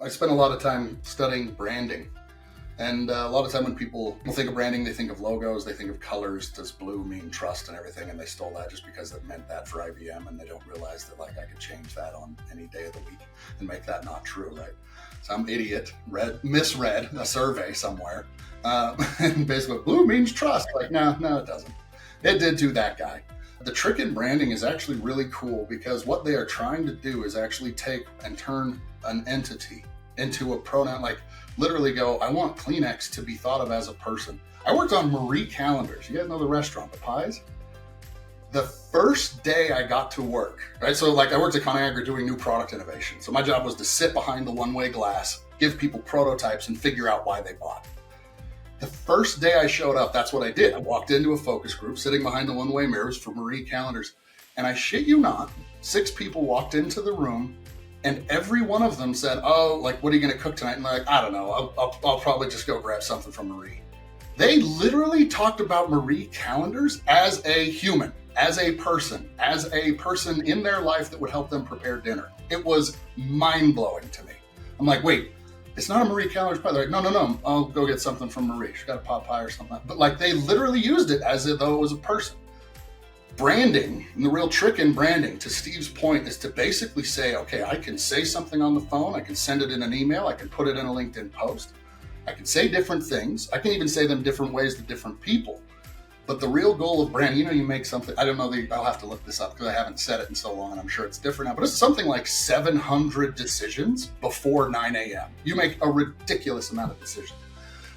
I spent a lot of time studying branding. And a lot of time when people think of branding, they think of logos, they think of colors. Does blue mean trust and everything? And they stole that just because it meant that for IBM, and they don't realize that I could change that on any day of the week and make that not true, right? Some idiot misread a survey somewhere, and basically blue means trust. No, it doesn't. It did to that guy. The trick in branding is actually really cool because what they are trying to do is actually take and turn an entity into a pronoun, literally go, I want Kleenex to be thought of as a person. I worked on Marie Callender's. You guys know the restaurant, the pies? The first day I got to work, right? So I worked at ConAgra doing new product innovation. So my job was to sit behind the one-way glass, give people prototypes and figure out why they bought. The first day I showed up, that's what I did. I walked into a focus group sitting behind the one-way mirrors for Marie Callender's. And I shit you not, 6 people walked into the room and every one of them said, oh, what are you going to cook tonight? And I don't know. I'll probably just go grab something from Marie. They literally talked about Marie Callender's as a human, as a person in their life that would help them prepare dinner. It was mind-blowing to me. I'm like, wait, it's not a Marie Callender's pie. They're like, no, I'll go get something from Marie. She got a pot pie or something. But they literally used it as though it was a person. Branding, and the real trick in branding, to Steve's point, is to basically say, okay, I can say something on the phone, I can send it in an email, I can put it in a LinkedIn post, I can say different things, I can even say them different ways to different people. But the real goal of branding, you make something, I don't know, I'll have to look this up because I haven't said it in so long and I'm sure it's different now, but it's something like 700 decisions before 9 a.m. You make a ridiculous amount of decisions.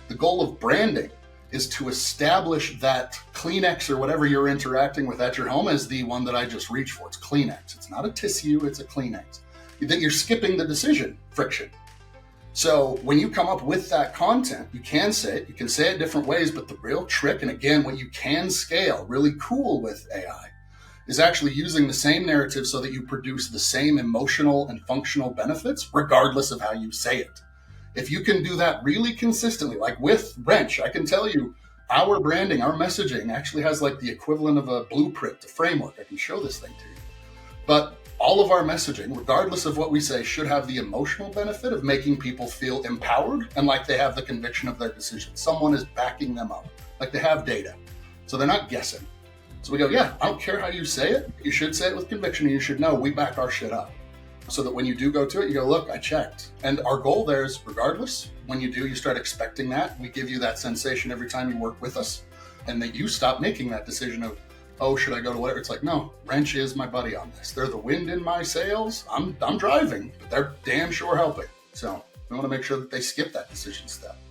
The goal of branding is to establish that Kleenex or whatever you're interacting with at your home as the one that I just reached for. It's Kleenex. It's not a tissue, it's a Kleenex. That you're skipping the decision friction. So when you come up with that content, you can say it different ways, but the real trick, and again, what you can scale really cool with AI, is actually using the same narrative so that you produce the same emotional and functional benefits, regardless of how you say it. If you can do that really consistently, like with Wrench, I can tell you our branding, our messaging actually has the equivalent of a blueprint, a framework. I can show this thing to you. But all of our messaging, regardless of what we say, should have the emotional benefit of making people feel empowered and like they have the conviction of their decision. Someone is backing them up, like they have data. So they're not guessing. So we go, yeah, I don't care how you say it. You should say it with conviction and you should know we back our shit up. So that when you do go to it, you go, look, I checked. And our goal there is, regardless, when you do, you start expecting that. We give you that sensation every time you work with us. And that you stop making that decision of, oh, should I go to whatever? It's no, Wrench is my buddy on this. They're the wind in my sails. I'm driving, but they're damn sure helping. So we want to make sure that they skip that decision step.